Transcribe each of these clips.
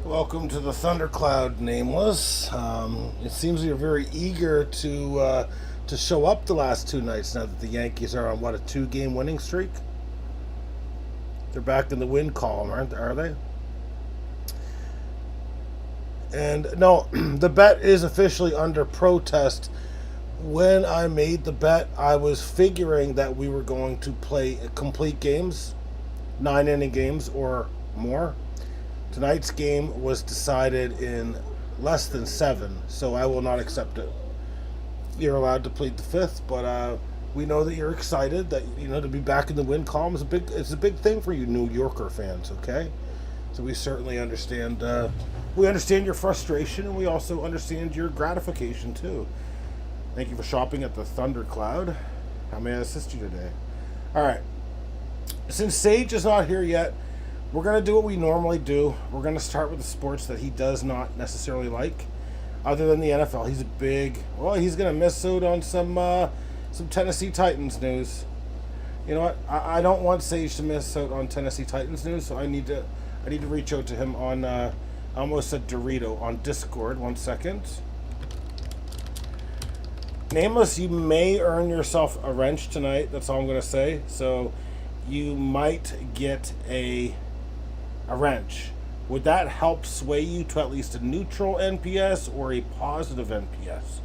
Welcome to the Thundercloud, Nameless. It seems you're very eager to show up the last two nights now that the Yankees are on, what, a two-game winning streak? They're back in the win column, are they? And no, the bet is officially under protest. When I made the bet, I was figuring that we were going to play complete games, 9 inning games or more. Tonight's game was decided in less than 7, so I will not accept it. You're allowed to plead the fifth, but we know that you're excited that to be back in the win column is it's a big thing for you New Yorker fans. Okay, so we certainly understand. We understand your frustration, and we also understand your gratification too. Thank you for shopping at the Thundercloud. How may I assist you today? All right. Since Sage is not here yet, we're going to do what we normally do. We're going to start with the sports that he does not necessarily like, other than the NFL. He's he's going to miss out on some Tennessee Titans news. You know what? I don't want Sage to miss out on Tennessee Titans news, so I need to reach out to him on, I almost said Dorito, on Discord. 1 second. Nameless, you may earn yourself a wrench tonight. That's all I'm going to say. So you might get a wrench. Would that help sway you to at least a neutral NPS or a positive NPS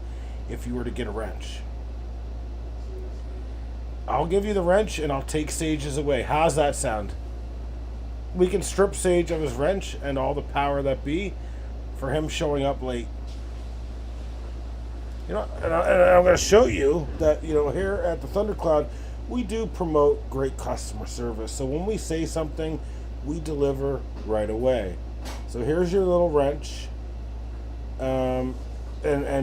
if you were to get a wrench? I'll give you the wrench and I'll take Sage's away. How's that sound? We can strip Sage of his wrench and all the power that be for him showing up late. And I'm going to show you that, here at the Thundercloud, we do promote great customer service. So when we say something, we deliver right away. So here's your little wrench. And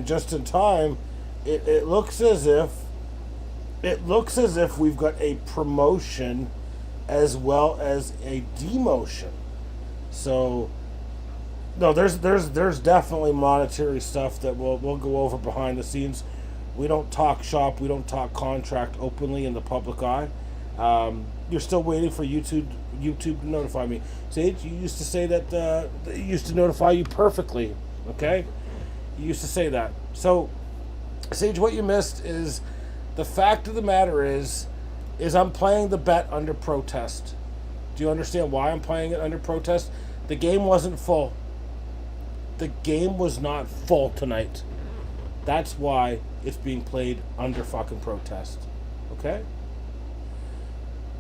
just in time, it looks as if we've got a promotion as well as a demotion. So no, there's definitely monetary stuff that we'll go over behind the scenes. We don't talk shop, we don't talk contract openly in the public eye. You're still waiting for YouTube to notify me. Sage, you used to say that it used to notify you perfectly. Okay, you used to say that. So, Sage, what you missed is the fact of the matter is I'm playing the bet under protest. Do you understand why I'm playing it under protest? The game wasn't full. The game was not full tonight. That's why it's being played under fucking protest. Okay?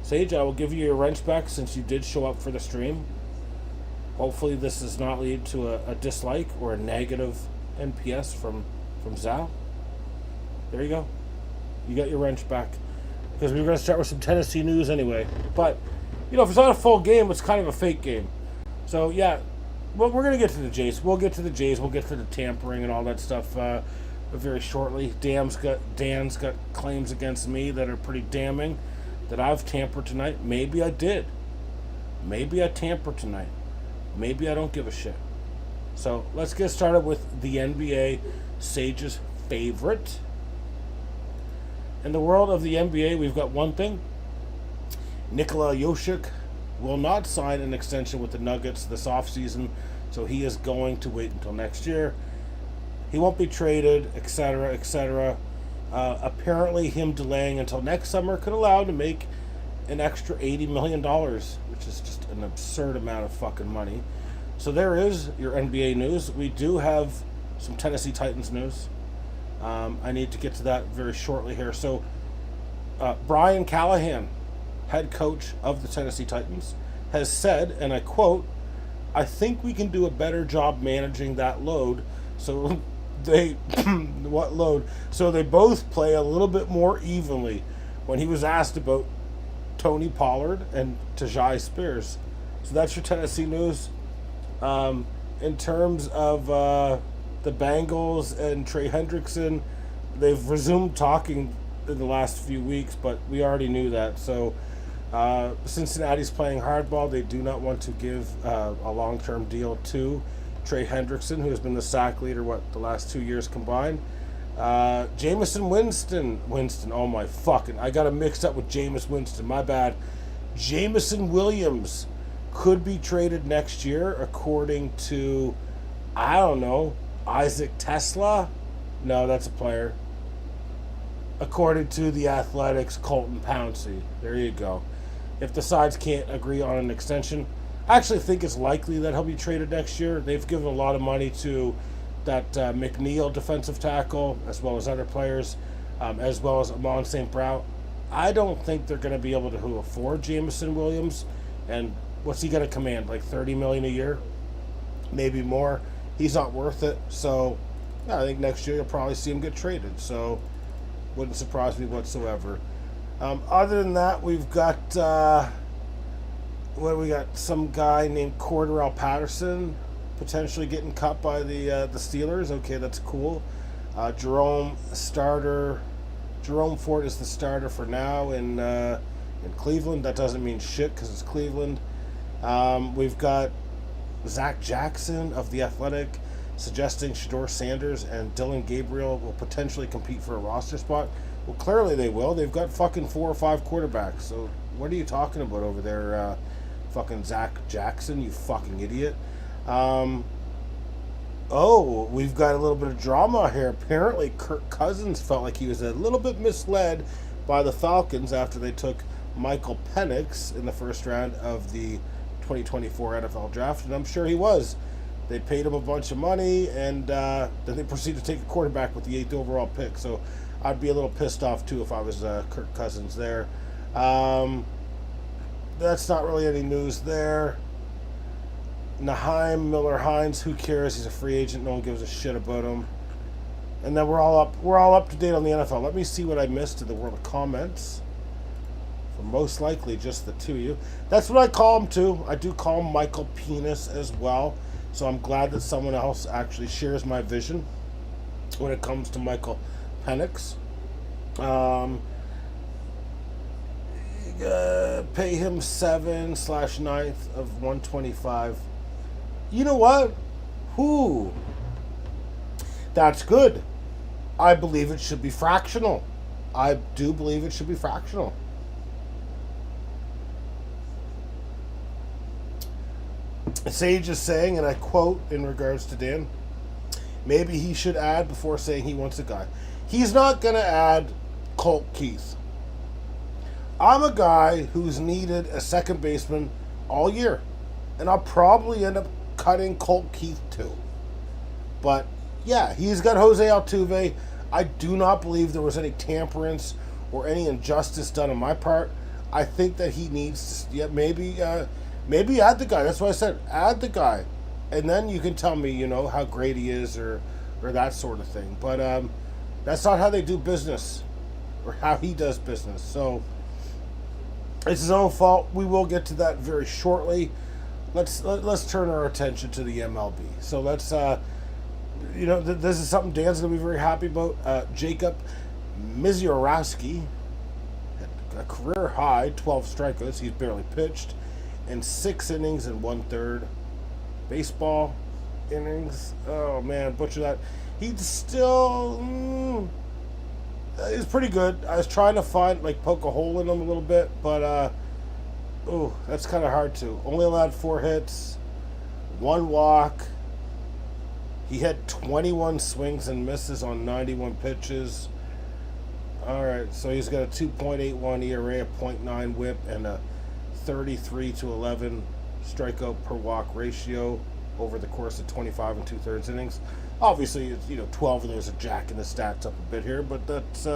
Sage, I will give you your wrench back since you did show up for the stream. Hopefully this does not lead to a dislike or a negative NPS from Zal. There you go. You got your wrench back. Because we were going to start with some Tennessee news anyway. But, if it's not a full game, it's kind of a fake game. So, yeah. Well, we're going to get to the Jays. We'll get to the Jays. We'll get to the tampering and all that stuff very shortly. Dan's got claims against me that are pretty damning that I've tampered tonight. Maybe I did. Maybe I tampered tonight. Maybe I don't give a shit. So let's get started with the NBA, Sage's favorite. In the world of the NBA, we've got one thing. Nikola Jokic will not sign an extension with the Nuggets this offseason, so he is going to wait until next year. He won't be traded, etc., etc. Apparently, him delaying until next summer could allow him to make an extra $80 million, which is just an absurd amount of fucking money. So there is your NBA news. We do have some Tennessee Titans news. I need to get to that very shortly here. So, Brian Callahan, head coach of the Tennessee Titans, has said, and I quote, "I think we can do a better job managing that load." So what load? So they both play a little bit more evenly. When he was asked about Tony Pollard and Tajai Spears. So that's your Tennessee news. In terms of the Bengals and Trey Hendrickson, they've resumed talking in the last few weeks, but we already knew that. So Cincinnati's playing hardball. They do not want to give a long-term deal to Trey Hendrickson, who has been the sack leader, the last 2 years combined. Jameson Winston, oh my fucking, I got him mixed up with Jameis Winston, my bad. Jameson Williams could be traded next year, according to, I don't know, Isaac Tesla. No, that's a player. According to the Athletics, Colton Pouncey. There you go. If the sides can't agree on an extension, I actually think it's likely that he'll be traded next year. They've given a lot of money to that McNeil defensive tackle, as well as other players, as well as Amon St. Brown. I don't think they're going to be able to afford Jameson Williams. And what's he going to command? Like $30 million a year? Maybe more. He's not worth it. So yeah, I think next year you'll probably see him get traded. So wouldn't surprise me whatsoever. Other than that, we've got we got some guy named Cordarrelle Patterson potentially getting cut by the Steelers. Okay, that's cool. Jerome Ford is the starter for now in Cleveland. That doesn't mean shit because it's Cleveland. We've got Zach Jackson of The Athletic suggesting Shedeur Sanders and Dylan Gabriel will potentially compete for a roster spot. Well, clearly they will. They've got fucking 4 or 5 quarterbacks. So what are you talking about over there, fucking Zach Jackson, you fucking idiot? We've got a little bit of drama here. Apparently Kirk Cousins felt like he was a little bit misled by the Falcons after they took Michael Penix in the first round of the 2024 NFL draft, and I'm sure he was. They paid him a bunch of money, and then they proceeded to take a quarterback with the 8th overall pick. So I'd be a little pissed off, too, if I was Kirk Cousins there. That's not really any news there. Naheem Miller-Hines, who cares? He's a free agent. No one gives a shit about him. And then we're all up to date on the NFL. Let me see what I missed in the world of comments. For most likely just the two of you. That's what I call him, too. I do call him Michael Penis as well. So I'm glad that someone else actually shares my vision when it comes to Michael Penix. Pay him 7/9 of 125. You know what? That's good. I believe it should be fractional. I do believe it should be fractional. Sage is saying, and I quote in regards to Dan, maybe he should add before saying he wants a guy. He's not going to add Colt Keith. I'm a guy who's needed a second baseman all year. And I'll probably end up cutting Colt Keith too. But yeah, he's got Jose Altuve. I do not believe there was any tamperance or any injustice done on my part. I think that he needs to, maybe add the guy. That's what I said. Add the guy. And then you can tell me, how great he is or that sort of thing. But that's not how they do business or how he does business. So it's his own fault. We will get to that very shortly. Let's turn our attention to the MLB. So let's, this is something Dan's going to be very happy about. Jacob Misiorowski had a career high 12 strikeouts. He's barely pitched in 6 innings and 1/3. Baseball innings. Oh man, butcher that. He's still he's pretty good. I was trying to poke a hole in him a little bit, but that's kind of hard to. Only allowed 4 hits, 1 walk. He had 21 swings and misses on 91 pitches. All right, so he's got a 2.81 ERA, a .9 WHIP, and a 33-11 strikeout per walk ratio over the course of 25 2/3 innings. Obviously, 12 of those are jacking the stats up a bit here, but that's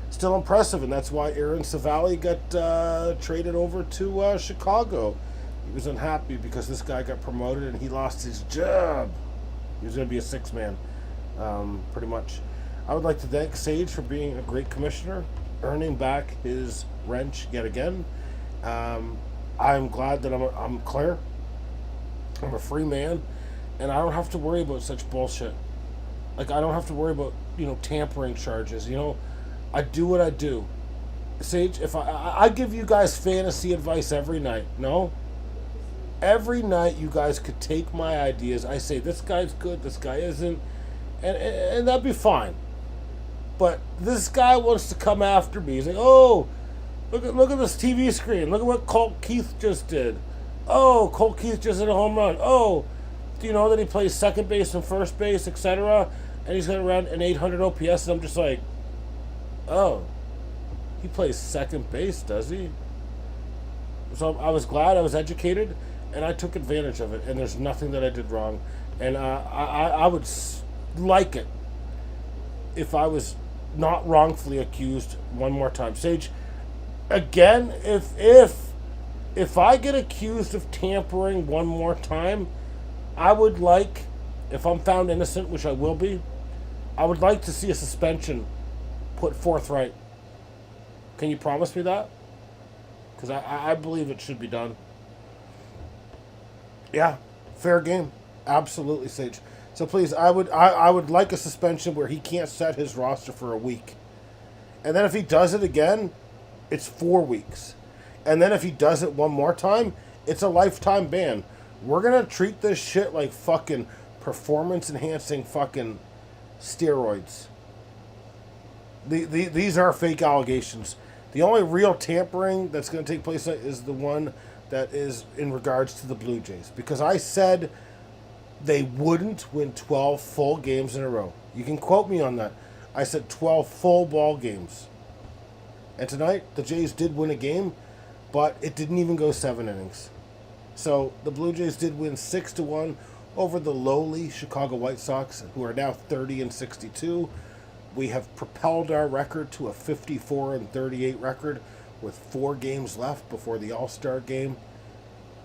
still impressive, and that's why Aaron Savali got traded over to Chicago. He was unhappy because this guy got promoted and he lost his job. He was going to be a 6-man, pretty much. I would like to thank Sage for being a great commissioner, earning back his wrench yet again. I'm glad that I'm clear. I'm a free man, and I don't have to worry about such bullshit. I don't have to worry about tampering charges. I do what I do. Sage, if I give you guys fantasy advice every night, no? Every night you guys could take my ideas. I say this guy's good, this guy isn't, and that'd be fine. But this guy wants to come after me. He's like, oh, look at this TV screen. Look at what Colt Keith just did. Oh, Colt Keith just hit a home run. Oh, do you know that he plays second base and first base, etc.? And he's got around an 800 OPS, and I'm just like, oh, he plays second base, does he? So I was glad I was educated, and I took advantage of it, and there's nothing that I did wrong. And I would like it if I was not wrongfully accused one more time. Sage, again, if I get accused of tampering one more time, I would like, if I'm found innocent, which I will be, I would like to see a suspension put forthright. Can you promise me that? Because I believe it should be done. Yeah, fair game. Absolutely, Sage. So please, I would like a suspension where he can't set his roster for a week. And then if he does it again, it's 4 weeks. And then if he does it one more time, it's a lifetime ban. We're going to treat this shit like fucking performance-enhancing fucking steroids. These are fake allegations. The only real tampering that's going to take place is the one that is in regards to the Blue Jays. Because I said they wouldn't win 12 full games in a row. You can quote me on that. I said 12 full ball games. And tonight, the Jays did win a game, but it didn't even go 7 innings. So the Blue Jays did win 6-1 over the lowly Chicago White Sox, who are now 30-62. We have propelled our record to a 54-38 record with 4 games left before the All-Star game.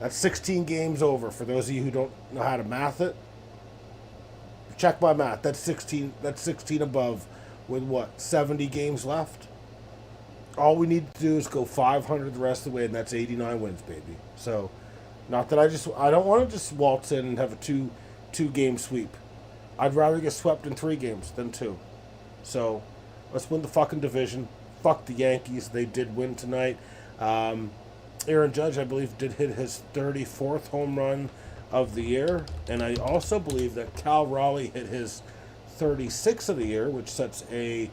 That's 16 games over. For those of you who don't know how to math it, check my math. That's 16. That's 16 above, with what, 70 games left. All we need to do is go 500 the rest of the way, and that's 89 wins, baby. So, not that I don't want to just waltz in and have a two game sweep. I'd rather get swept in 3 games than 2. So, let's win the fucking division. Fuck the Yankees. They did win tonight. Aaron Judge, I believe, did hit his 34th home run of the year. And I also believe that Cal Raleigh hit his 36th of the year, which sets a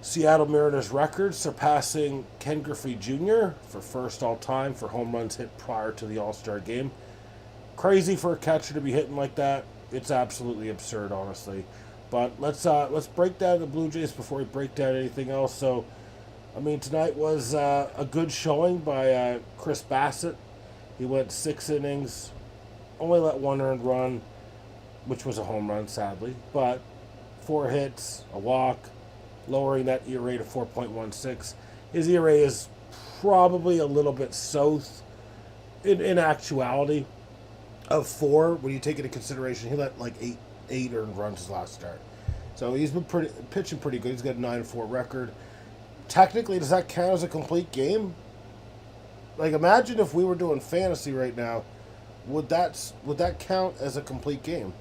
Seattle Mariners record, surpassing Ken Griffey Jr. for first all-time for home runs hit prior to the All-Star game. Crazy for a catcher to be hitting like that. It's absolutely absurd, honestly. But let's break down the Blue Jays before we break down anything else. So, I mean, tonight was a good showing by Chris Bassett. He went 6 innings, only let 1 earned run, which was a home run, sadly. But 4 hits, a walk, lowering that ERA to 4.16. His ERA is probably a little bit south, in actuality, of 4. When you take into consideration, he let like 8 earned runs his last start. So he's been pitching pretty good. He's got a 9-4 record. Technically, does that count as a complete game? Like, imagine if we were doing fantasy right now. Would that count as a complete game?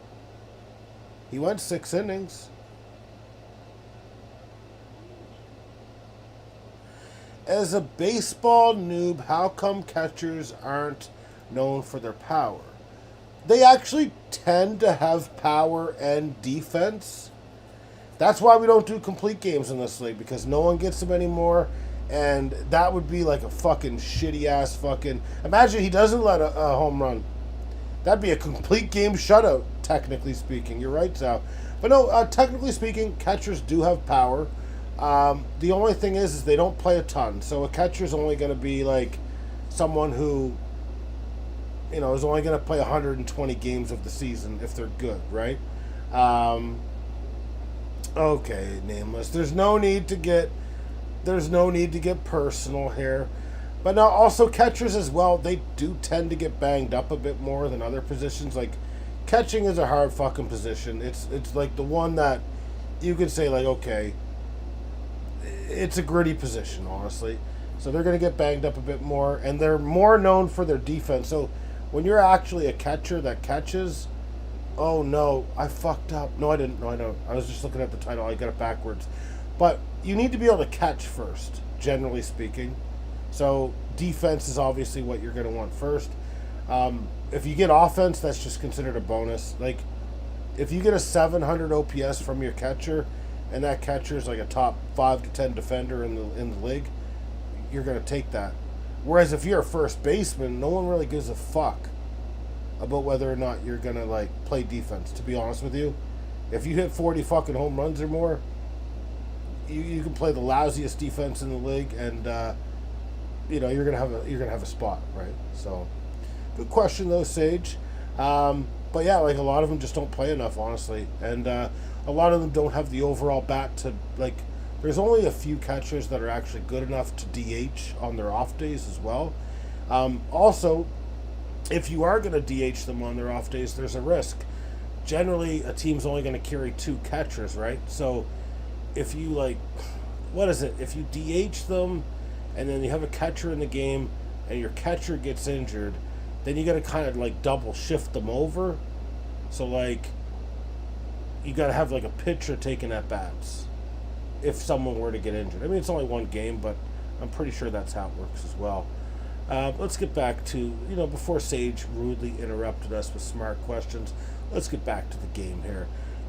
He went 6 innings. As a baseball noob, how come catchers aren't known for their power? They actually tend to have power and defense. That's why we don't do complete games in this league, because no one gets them anymore, and that would be like a fucking shitty-ass fucking... Imagine he doesn't let a home run. That'd be a complete game shutout, technically speaking. You're right, Sal. But no, technically speaking, catchers do have power. The only thing is they don't play a ton. So a catcher's only going to be like someone who, you know, is only going to play 120 games of the season if they're good, right? Okay, Nameless. There's no need to get personal here. But now also catchers as well, they do tend to get banged up a bit more than other positions. Like, catching is a hard fucking position. It's like the one that you could say, like, okay, it's a gritty position, honestly. So they're going to get banged up a bit more, and they're more known for their defense. So when you're actually a catcher that catches, oh no, I fucked up. No, I didn't. No, I know. I was just looking at the title. I got it backwards. But you need to be able to catch first, generally speaking. So defense is obviously what you're going to want first. If you get offense, that's just considered a bonus. Like, if you get a 700 OPS from your catcher, and that catcher is like a top 5 to 10 defender in the league, you're going to take that. Whereas if you're a first baseman, no one really gives a fuck about whether or not you're gonna like play defense. To be honest with you, if you hit 40 fucking home runs or more, you can play the lousiest defense in the league, and you're gonna have a spot, right? So, good question though, Sage. But yeah, like a lot of them just don't play enough, honestly, and a lot of them don't have the overall bat to like. There's only a few catchers that are actually good enough to DH on their off days as well. Also, if you are going to DH them on their off days, there's a risk. Generally, a team's only going to carry 2 catchers, right? So, if you like, what is it? If you DH them, and then you have a catcher in the game, and your catcher gets injured, then you got to kind of like double shift them over. So like, you got to have like a pitcher taking at bats if someone were to get injured. I mean, it's only one game, but I'm pretty sure that's how it works as well. Let's get back to, before Sage rudely interrupted us with smart questions, let's get back to the game here.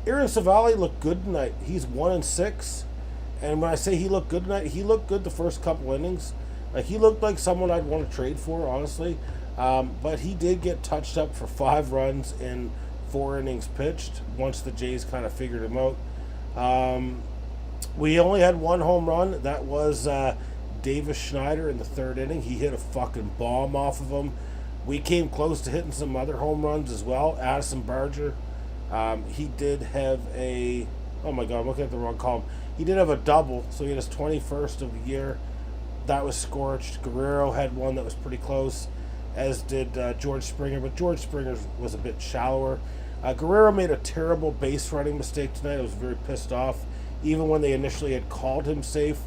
Aaron Savali looked good tonight. He's 1-6. And when I say he looked good tonight, he looked good the first couple innings. Like, he looked like someone I'd want to trade for, honestly. But he did get touched up for 5 runs in 4 innings pitched once the Jays kind of figured him out. We only had 1 home run. That was Davis Schneider in the 3rd inning. He hit a fucking bomb off of him. We came close to hitting some other home runs as well. Addison Barger, he did have a... Oh my God, I'm looking at the wrong column. He did have a double, so he had his 21st of the year. That was scorched. Guerrero had one that was pretty close, as did George Springer, but George Springer was a bit shallower. Guerrero made a terrible base running mistake tonight. I was very pissed off. Even when they initially had called him safe,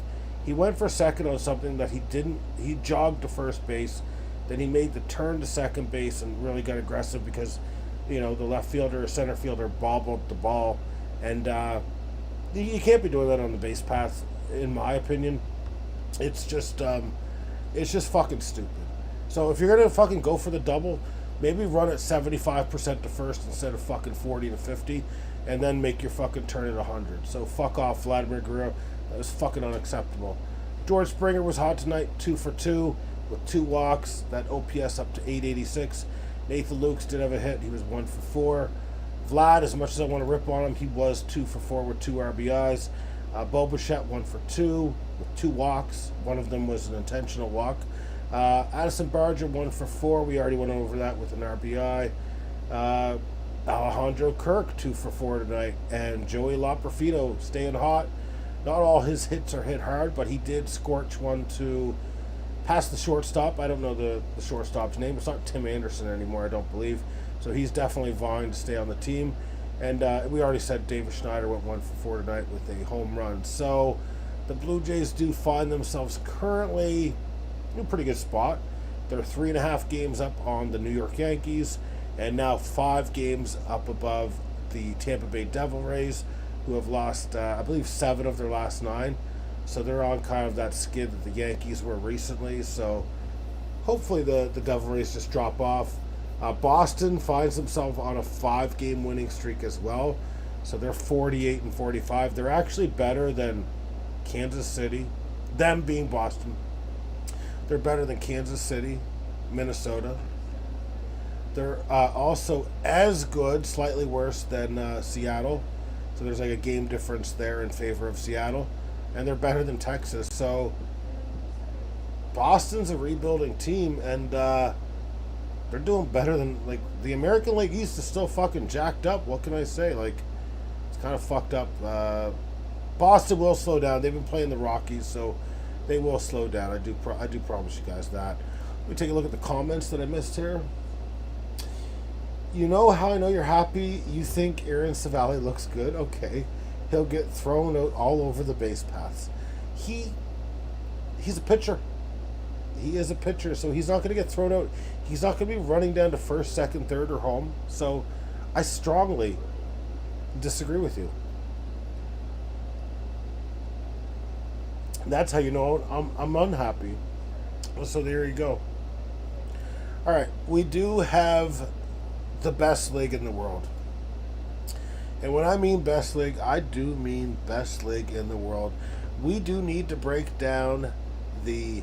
he went for second on something that he didn't. He jogged to first base, then he made the turn to second base and really got aggressive because, the left fielder or center fielder bobbled the ball, and you can't be doing that on the base path, in my opinion. It's just fucking stupid. So if you're gonna fucking go for the double, maybe run at 75% to first instead of fucking 40 to 50, and then make your fucking turn at 100. So fuck off, Vladimir Guerrero. That was fucking unacceptable. George Springer was hot tonight, 2 for 2 with 2 walks. That OPS up to 886. Nathan Lukes did have a hit. He was 1 for 4. Vlad, as much as I want to rip on him, he was 2 for 4 with 2 RBIs. Bo Bichette 1 for 2 with 2 walks. One of them was an intentional walk. Addison Barger 1 for 4. We already went over that with an RBI. Alejandro Kirk 2 for 4 tonight, and Joey Loperfido staying hot. Not all his hits are hit hard, but he did scorch one to past the shortstop. I don't know the shortstop's name. It's not Tim Anderson anymore, I don't believe. So he's definitely vying to stay on the team. And we already said David Schneider went 1 for 4 tonight with a home run. So the Blue Jays do find themselves currently in a pretty good spot. They're 3.5 games up on the New York Yankees, and now 5 games up above the Tampa Bay Devil Rays, who have lost, I believe, 7 of their last 9. So they're on kind of that skid that the Yankees were recently. So hopefully the Devil Rays just drop off. Boston finds themselves on a 5-game winning streak as well. So they're 48 and 45. They're actually better than Kansas City, them being Boston. They're better than Kansas City, Minnesota. They're also as good, slightly worse than Seattle. So there's like a game difference there in favor of Seattle. And they're better than Texas. So Boston's a rebuilding team, and they're doing better than, like, the American League East is still fucking jacked up. What can I say? Like, it's kind of fucked up. Boston will slow down. They've been playing the Rockies, so they will slow down. I do promise you guys that. Let me take a look at the comments that I missed here. You know how I know you're happy? You think Aaron Savali looks good? Okay. He'll get thrown out all over the base paths. He's a pitcher. He is a pitcher, so he's not going to get thrown out. He's not going to be running down to first, second, third, or home. So I strongly disagree with you. That's how you know I'm unhappy. So there you go. All right, we do have the best league in the world. And when I mean best league, I do mean best league in the world. We do need to break down the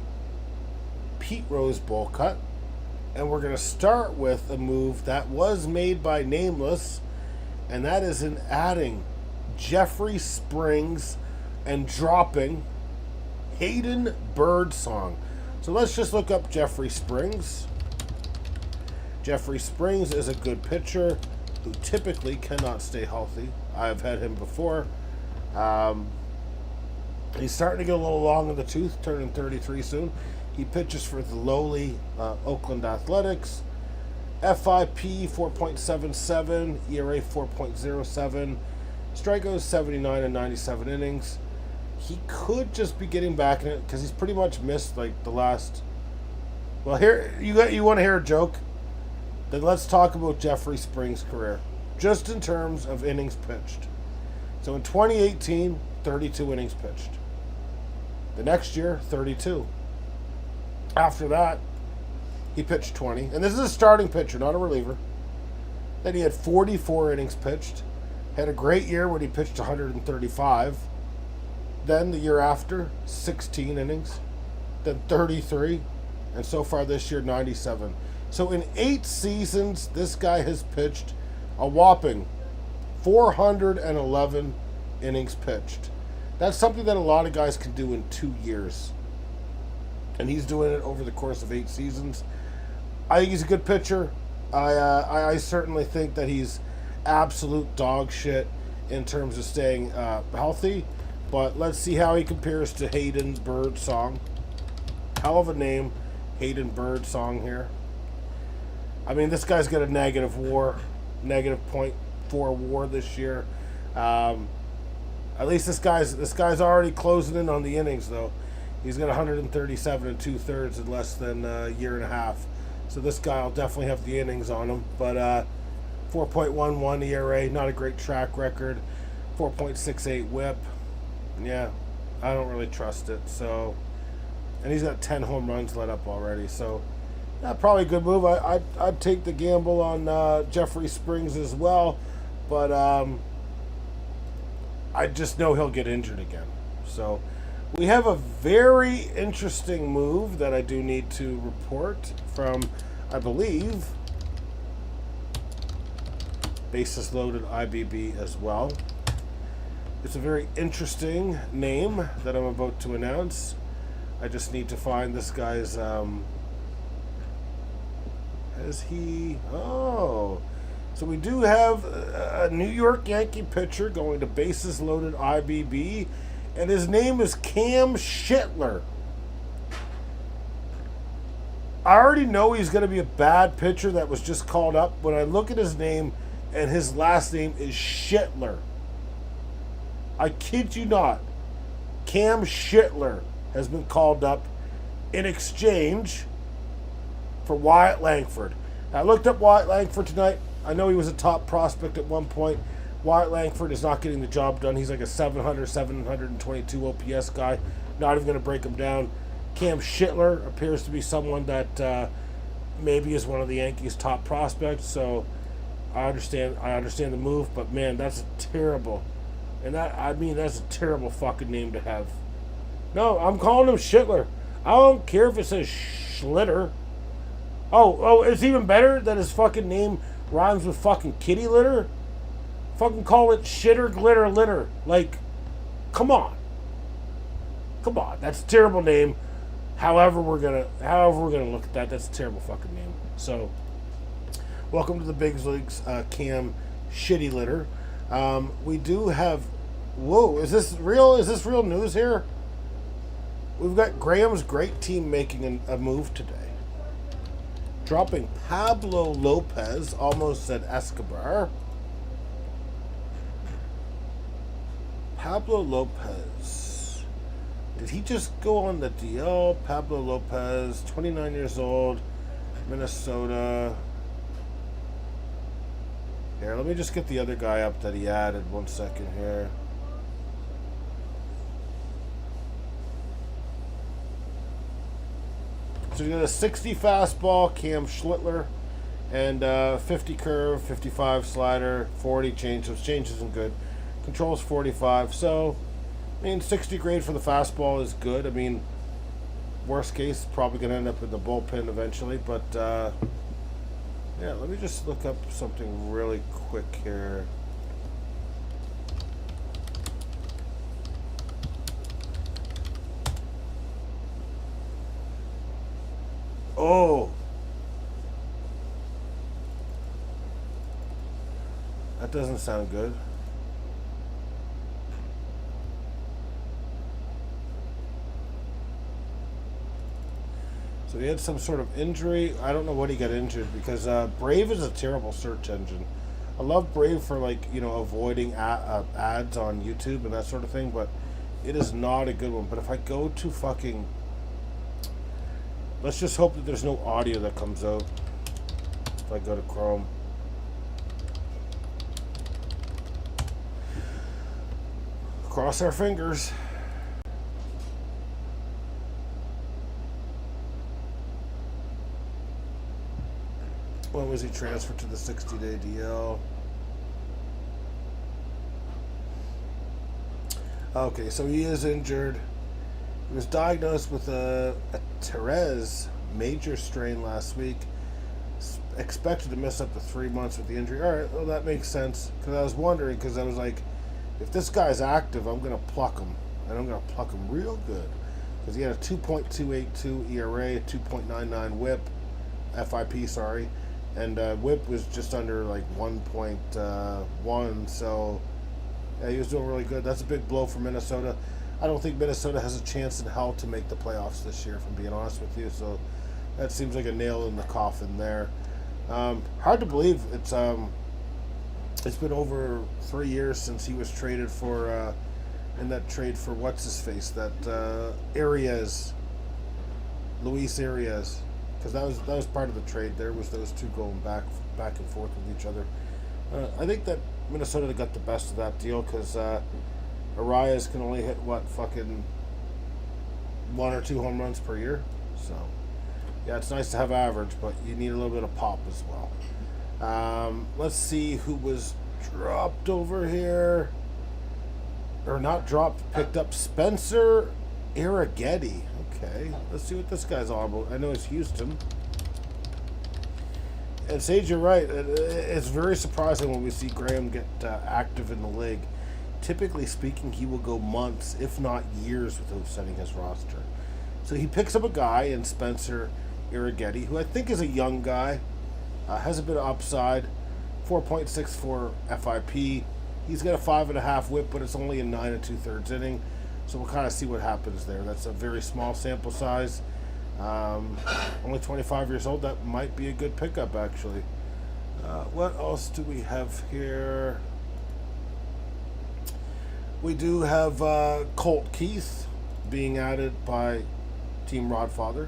Pete Rose bowl cut. And we're going to start with a move that was made by Nameless, and that is in adding Jeffrey Springs and dropping Hayden Birdsong. So let's just look up Jeffrey Springs. Jeffrey Springs is a good pitcher who typically cannot stay healthy. I've had him before. He's starting to get a little long in the tooth, turning 33 soon. He pitches for the lowly Oakland Athletics. FIP 4.77, ERA 4.07, strikeouts 79 and 97 innings. He could just be getting back in it because he's pretty much missed like the last. Well, here you want to hear a joke? Then let's talk about Jeffrey Springs' career, just in terms of innings pitched. So in 2018, 32 innings pitched. The next year, 32. After that, he pitched 20. And this is a starting pitcher, not a reliever. Then he had 44 innings pitched. Had a great year when he pitched 135. Then the year after, 16 innings. Then 33. And so far this year, 97. So in 8 seasons, this guy has pitched a whopping 411 innings pitched. That's something that a lot of guys can do in 2 years. And he's doing it over the course of 8 seasons. I think he's a good pitcher. I certainly think that he's absolute dog shit in terms of staying healthy. But let's see how he compares to Hayden Birdsong. Hell of a name, Hayden Birdsong here. I mean, this guy's got a negative .4 WAR this year. At least this guy's already closing in on the innings, though. He's got 137 2/3 in less than a year and a half. So this guy will definitely have the innings on him. But 4.11 ERA, not a great track record. 4.68 WHIP. Yeah, I don't really trust it. So, and he's got 10 home runs let up already. So, yeah, probably a good move. I'd take the gamble on Jeffrey Springs as well. But I just know he'll get injured again. So, we have a very interesting move that I do need to report from, I believe, Bases Loaded IBB as well. It's a very interesting name that I'm about to announce. I just need to find this guy's, so we do have a New York Yankee pitcher going to Bases Loaded IBB. And his name is Cam Schittler. I already know he's going to be a bad pitcher that was just called up when I look at his name and his last name is Schittler. I kid you not. Cam Schittler has been called up in exchange for Wyatt Langford. I looked up Wyatt Langford tonight. I know he was a top prospect at one point. Wyatt Langford is not getting the job done. He's like a 722 OPS guy. Not even going to break him down. Cam Schittler appears to be someone that maybe is one of the Yankees' top prospects. So I understand the move, but man, that's terrible. And that's a terrible fucking name to have. No, I'm calling him Schittler. I don't care if it says Schlitter. Oh, it's even better that his fucking name rhymes with fucking kitty litter. Fucking call it Shitter Glitter Litter. Like, come on. That's a terrible name. However we're gonna look at that, that's a terrible fucking name. So, welcome to the big leagues, Cam Shitty Litter. We do have. Whoa, is this real? Is this real news here? We've got Graham's great team making a move today, dropping Pablo Lopez. Almost said Escobar. Pablo Lopez. Did he just go on the DL? Pablo Lopez, 29 years old, Minnesota. Here, let me just get the other guy up that he added. 1 second here. So you got a 60 fastball, Cam Schittler, and 50 curve, 55 slider, 40 change. Those change isn't good. Controls 45. So, I mean, 60 grade for the fastball is good. I mean, Worst case, probably going to end up in the bullpen eventually. But yeah, let me just look up something really quick here. Oh, that doesn't sound good. So he had some sort of injury. I don't know what he got injured because Brave is a terrible search engine. I love Brave for avoiding ads on YouTube and that sort of thing, but it is not a good one. But if I go to fucking, let's just hope that there's no audio that comes out. If I go to Chrome. Cross our fingers. When was he transferred to the 60-day DL? Okay, so he is injured. He was diagnosed with a Therese major strain last week. Expected to miss up to 3 months with the injury. All right, well, that makes sense. Because I was wondering, because I was like, if this guy's active, I'm going to pluck him. And I'm going to pluck him real good. Because he had a 2.282 ERA, a 2.99 whip, FIP, sorry. And whip was just under like 1.1, so yeah, he was doing really good. That's a big blow for Minnesota. I don't think Minnesota has a chance in hell to make the playoffs this year, if I'm being honest with you. So that seems like a nail in the coffin there. Hard to believe it's been over 3 years since he was traded for in that trade for what's his face, that Arias, Luis Arias. Because that was part of the trade. There was those two going back and forth with each other. I think that Minnesota got the best of that deal because Arias can only hit fucking 1 or 2 home runs per year. So yeah, it's nice to have average, but you need a little bit of pop as well. Let's see who was dropped over here, or not dropped, picked up. Spencer Arrighetti. Okay, let's see what this guy's all about. I know it's Houston. And Sage, you're right. It's very surprising when we see Graham get active in the league. Typically speaking, he will go months, if not years, without setting his roster. So he picks up a guy in Spencer Arrighetti, who I think is a young guy, has a bit of upside, 4.64 FIP. He's got a 5.5 whip, but it's only a 9 2/3 inning. So we'll kind of see what happens there. That's a very small sample size. Only 25 years old. That might be a good pickup, actually. What else do we have here? We do have Colt Keith being added by Team Rodfather.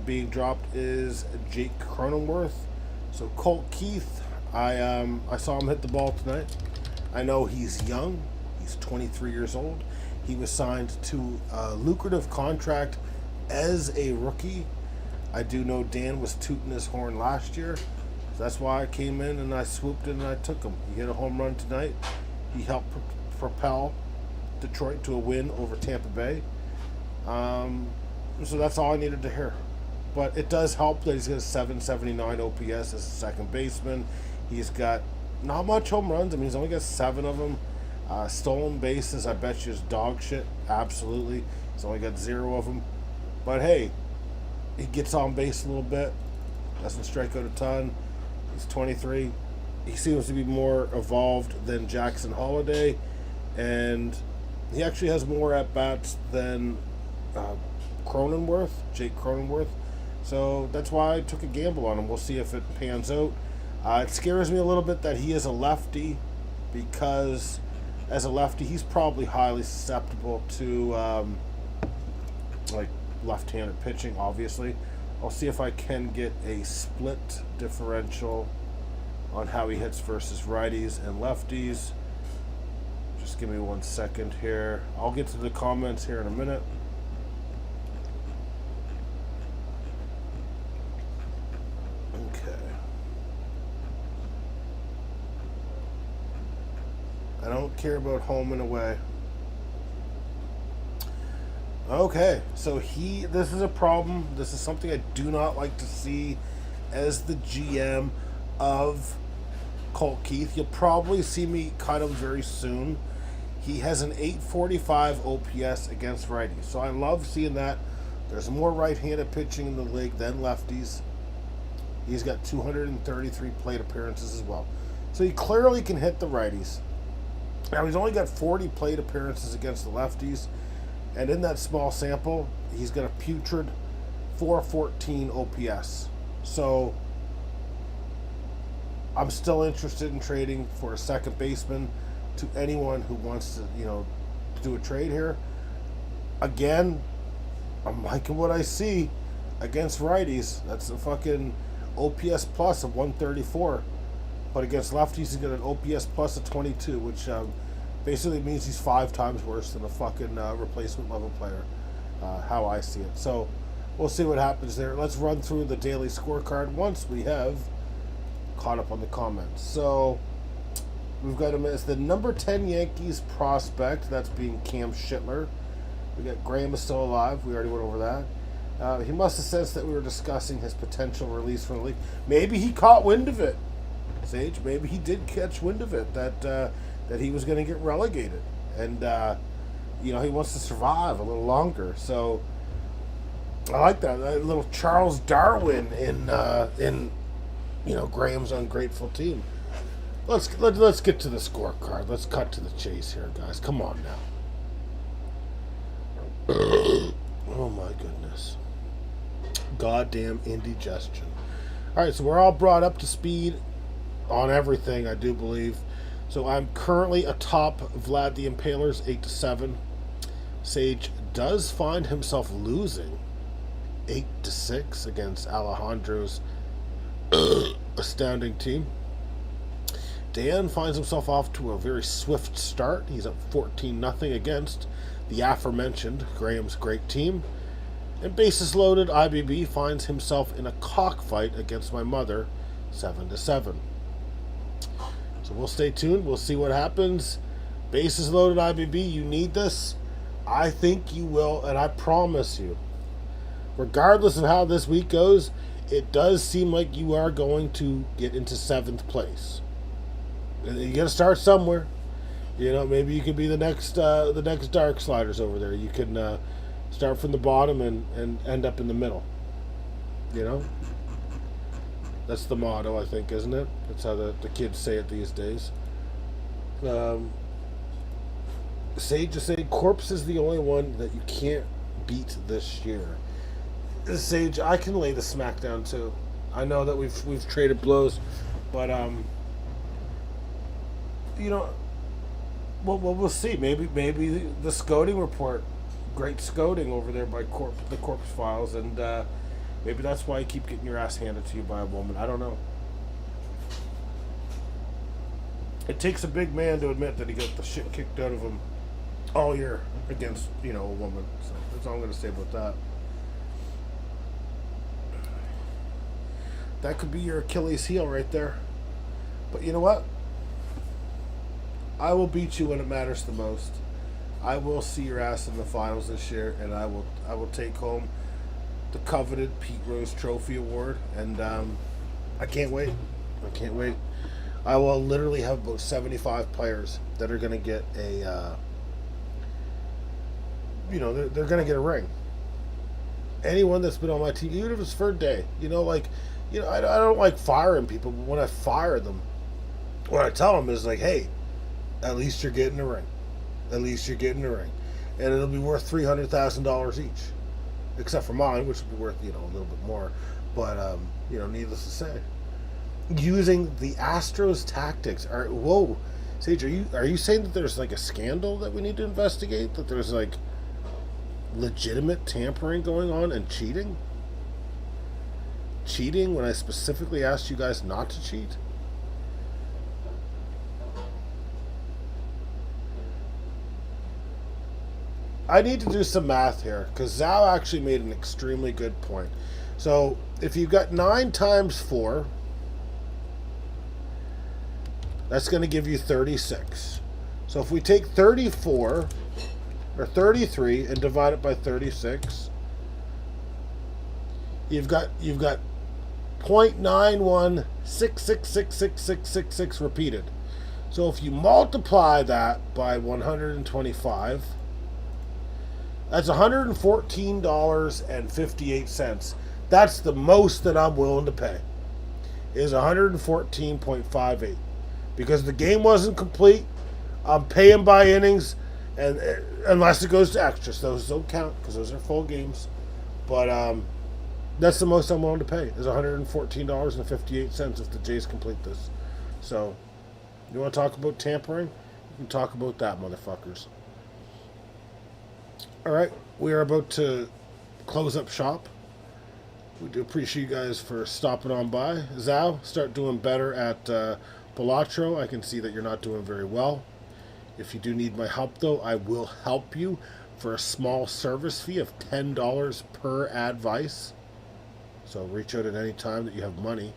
Being dropped is Jake Cronenworth. So Colt Keith, I saw him hit the ball tonight. I know he's young. He's 23 years old. He was signed to a lucrative contract as a rookie. I do know Dan was tooting his horn last year. So that's why I came in and I swooped in and I took him. He hit a home run tonight. He helped propel Detroit to a win over Tampa Bay. So that's all I needed to hear. But it does help that he's got a 779 OPS as a second baseman. He's got not much home runs. I mean, he's only got 7 of them. Stolen bases, I bet you, is dog shit. Absolutely. He's only got 0 of them. But hey, he gets on base a little bit. Doesn't strike out a ton. He's 23. He seems to be more evolved than Jackson Holiday. And he actually has more at-bats than Cronenworth, Jake Cronenworth. So that's why I took a gamble on him. We'll see if it pans out. It scares me a little bit that he is a lefty, because as a lefty, he's probably highly susceptible to like left-handed pitching, obviously. I'll see if I can get a split differential on how he hits versus righties and lefties. Just give me 1 second here. I'll get to the comments here in a minute. Okay. I don't care about home and away. Okay, so this is a problem. This is something I do not like to see as the GM of Colt Keith. You'll probably see me cut him very soon. He has an 845 OPS against righties, so I love seeing that. There's more right-handed pitching in the league than lefties. He's got 233 plate appearances as well. So he clearly can hit the righties. Now, he's only got 40 plate appearances against the lefties. And in that small sample, he's got a putrid 414 OPS. So I'm still interested in trading for a second baseman to anyone who wants to, do a trade here. Again, I'm liking what I see against righties. That's a fucking OPS plus of 134. But against lefties, he's got an OPS plus of 22, which basically means he's 5 times worse than a fucking replacement level player, how I see it. So we'll see what happens there. Let's run through the daily scorecard once we have caught up on the comments. So we've got him as the number 10 Yankees prospect. That's being Cam Schittler. We got Graham is still alive. We already went over that. He must have sensed that we were discussing his potential release from the league. Maybe he caught wind of it, Sage. Maybe he did catch wind of it, that he was going to get relegated. And, he wants to survive a little longer. So I like that. That little Charles Darwin in Graham's ungrateful team. Let's get to the scorecard. Let's cut to the chase here, guys. Come on now. Oh my goodness. Goddamn indigestion. Alright, so we're all brought up to speed on everything, I do believe. So I'm currently atop Vlad the Impaler's 8-7. Sage does find himself losing 8-6 against Alejandro's astounding team. Dan finds himself off to a very swift start. He's up 14-0 against the aforementioned Graham's great team. And bases loaded, IBB finds himself in a cockfight against my mother, 7-7. So we'll stay tuned. We'll see what happens. Bases loaded, IBB, you need this. I think you will, and I promise you, regardless of how this week goes, it does seem like you are going to get into 7th place. You got to start somewhere. Maybe you could be the next Dark Sliders over there. You can start from the bottom and end up in the middle. That's the motto, I think, isn't it? That's how the kids say it these days. Sage is saying Corpse is the only one that you can't beat this year. Sage, I can lay the smackdown too. I know that we've traded blows, but we'll see. Maybe the scouting report, great scouting over there by the Corpse Files, and maybe that's why you keep getting your ass handed to you by a woman. I don't know. It takes a big man to admit that he got the shit kicked out of him all year against, a woman. So that's all I'm going to say about that. That could be your Achilles heel right there. But you know what? I will beat you when it matters the most. I will see your ass in the finals this year, and I will take home the coveted Pete Rose Trophy Award, and I can't wait. I will literally have about 75 players that are going to get a, they're going to get a ring. Anyone that's been on my team, even if it's for a day, I don't like firing people, but when I fire them, what I tell them is like, hey, at least you're getting a ring. At least you're getting a ring. And it'll be worth $300,000 each. Except for mine, which would be worth, a little bit more. But, needless to say. Using the Astros tactics. Whoa. Sage, are you saying that there's like a scandal that we need to investigate? That there's like legitimate tampering going on and cheating? Cheating when I specifically asked you guys not to cheat? I need to do some math here, because Zhao actually made an extremely good point. So, if you've got 9 times 4, that's going to give you 36. So if we take 34 or 33 and divide it by 36, you've got 0.91666666 repeated. So if you multiply that by 125, that's $114.58. That's the most that I'm willing to pay, is 114.58. Because the game wasn't complete, I'm paying by innings, and unless it goes to extras. Those don't count because those are full games. But that's the most I'm willing to pay, is $114.58 if the Jays complete this. So, you want to talk about tampering? You can talk about that, motherfuckers. All right, we are about to close up shop. We do appreciate you guys for stopping on by. Zao, start doing better at Pilatro. I can see that you're not doing very well. If you do need my help, though, I will help you for a small service fee of $10 per advice. So reach out at any time that you have money,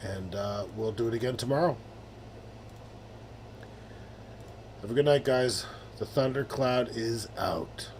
and we'll do it again tomorrow. Have a good night, guys. The thundercloud is out.